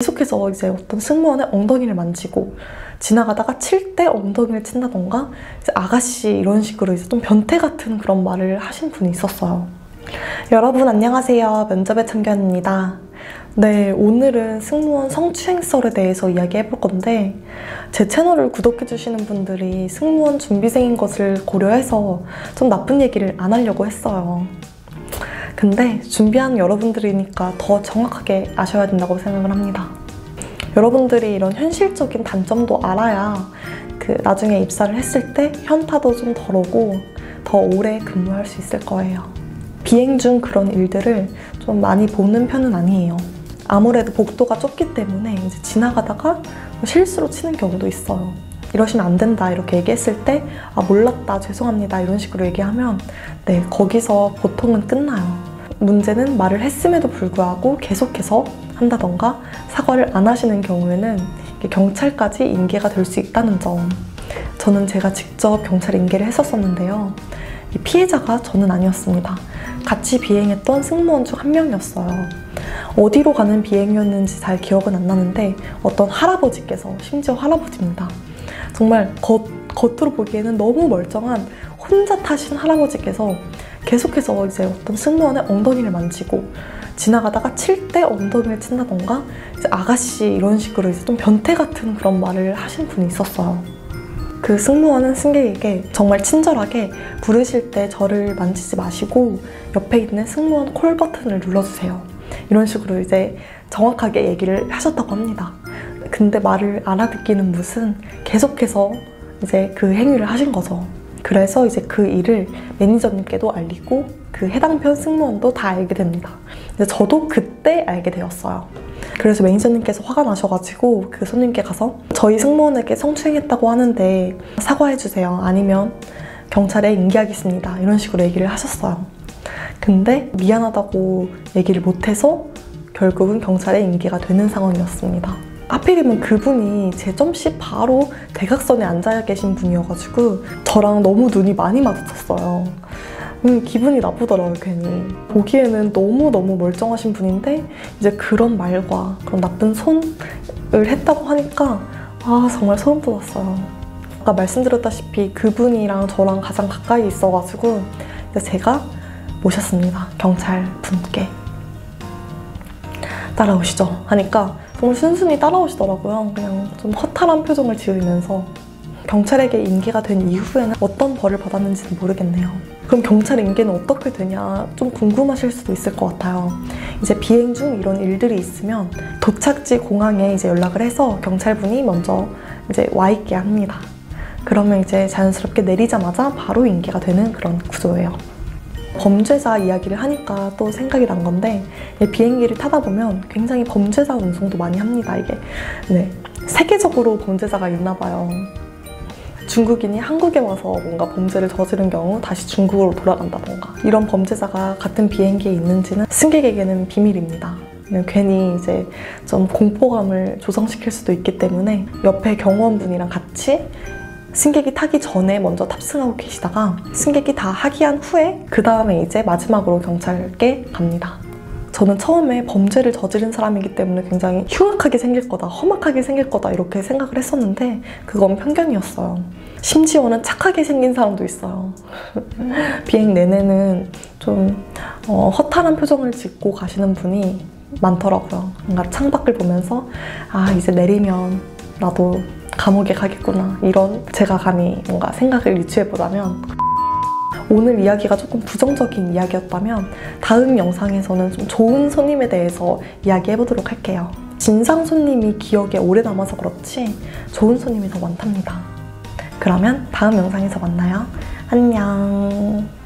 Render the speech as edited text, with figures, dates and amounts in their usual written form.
계속해서 이제 어떤 승무원의 엉덩이를 만지고 지나가다가 칠 때 엉덩이를 친다던가 이제 아가씨 이런 식으로 이제 좀 변태 같은 그런 말을 하신 분이 있었어요. 여러분 안녕하세요. 면접의 참견입니다. 네, 오늘은 승무원 성추행설에 대해서 이야기해볼 건데 제 채널을 구독해주시는 분들이 승무원 준비생인 것을 고려해서 좀 나쁜 얘기를 안 하려고 했어요. 근데 준비하는 여러분들이니까 더 정확하게 아셔야 된다고 생각을 합니다. 여러분들이 이런 현실적인 단점도 알아야 나중에 입사를 했을 때 현타도 좀 덜 오고 더 오래 근무할 수 있을 거예요. 비행 중 그런 일들을 좀 많이 보는 편은 아니에요. 아무래도 복도가 좁기 때문에 이제 지나가다가 실수로 치는 경우도 있어요. 이러시면 안 된다 이렇게 얘기했을 때 아 몰랐다 죄송합니다 이런 식으로 얘기하면 네 거기서 보통은 끝나요. 문제는 말을 했음에도 불구하고 계속해서 한다던가 사과를 안 하시는 경우에는 경찰까지 인계가 될 수 있다는 점. 저는 제가 직접 경찰 인계를 했었었는데요. 이 피해자가 저는 아니었습니다. 같이 비행했던 승무원 중 한 명이었어요. 어디로 가는 비행이었는지 잘 기억은 안 나는데 어떤 할아버지께서, 심지어 할아버지입니다. 정말 겉으로 보기에는 너무 멀쩡한 혼자 타신 할아버지께서 계속해서 이제 어떤 승무원의 엉덩이를 만지고 지나가다가 칠 때 엉덩이를 친다던가 이제 아가씨 이런 식으로 이제 좀 변태 같은 그런 말을 하신 분이 있었어요. 그 승무원은 승객에게 정말 친절하게 부르실 때 저를 만지지 마시고 옆에 있는 승무원 콜 버튼을 눌러주세요. 이런 식으로 이제 정확하게 얘기를 하셨다고 합니다. 근데 말을 알아듣기는 무슨 계속해서 이제 그 행위를 하신 거죠. 그래서 이제 그 일을 매니저님께도 알리고 그 해당 편 승무원도 다 알게 됩니다. 근데 저도 그때 알게 되었어요. 그래서 매니저님께서 화가 나셔가지고 그 손님께 가서 저희 승무원에게 성추행했다고 하는데 사과해주세요. 아니면 경찰에 인계하겠습니다. 이런 식으로 얘기를 하셨어요. 근데 미안하다고 얘기를 못해서 결국은 경찰에 인계가 되는 상황이었습니다. 하필이면 그분이 제 점씨 바로 대각선에 앉아 계신 분이어가지고 저랑 너무 눈이 많이 마주쳤어요. 기분이 나쁘더라고요, 괜히. 보기에는 너무너무 멀쩡하신 분인데 이제 그런 말과 그런 나쁜 손을 했다고 하니까 아 정말 소름 돋았어요. 아까 말씀드렸다시피 그분이랑 저랑 가장 가까이 있어가지고 이제 제가 모셨습니다. 경찰 분께. 따라오시죠 하니까 정말 순순히 따라오시더라고요. 그냥 좀 허탈한 표정을 지으면서. 경찰에게 인계가 된 이후에는 어떤 벌을 받았는지는 모르겠네요. 그럼 경찰 인계는 어떻게 되냐 좀 궁금하실 수도 있을 것 같아요. 이제 비행 중 이런 일들이 있으면 도착지 공항에 이제 연락을 해서 경찰분이 먼저 이제 와 있게 합니다. 그러면 이제 자연스럽게 내리자마자 바로 인계가 되는 그런 구조예요. 범죄자 이야기를 하니까 또 생각이 난 건데 비행기를 타다 보면 굉장히 범죄자 운송도 많이 합니다. 이게 네, 세계적으로 범죄자가 있나 봐요. 중국인이 한국에 와서 뭔가 범죄를 저지른 경우 다시 중국으로 돌아간다던가 이런 범죄자가 같은 비행기에 있는지는 승객에게는 비밀입니다. 괜히 이제 좀 공포감을 조성시킬 수도 있기 때문에 옆에 경호원분이랑 같이 승객이 타기 전에 먼저 탑승하고 계시다가 승객이 다 하기한 후에 그 다음에 이제 마지막으로 경찰께 갑니다. 저는 처음에 범죄를 저지른 사람이기 때문에 굉장히 흉악하게 생길 거다, 험악하게 생길 거다 이렇게 생각을 했었는데 그건 편견이었어요. 심지어는 착하게 생긴 사람도 있어요. 비행 내내는 좀 허탈한 표정을 짓고 가시는 분이 많더라고요. 뭔가 창밖을 보면서 아 이제 내리면 나도 감옥에 가겠구나 이런 제가 감히 뭔가 생각을 유추해보자면 오늘 이야기가 조금 부정적인 이야기였다면 다음 영상에서는 좀 좋은 손님에 대해서 이야기해보도록 할게요. 진상 손님이 기억에 오래 남아서 그렇지 좋은 손님이 더 많답니다. 그러면 다음 영상에서 만나요. 안녕.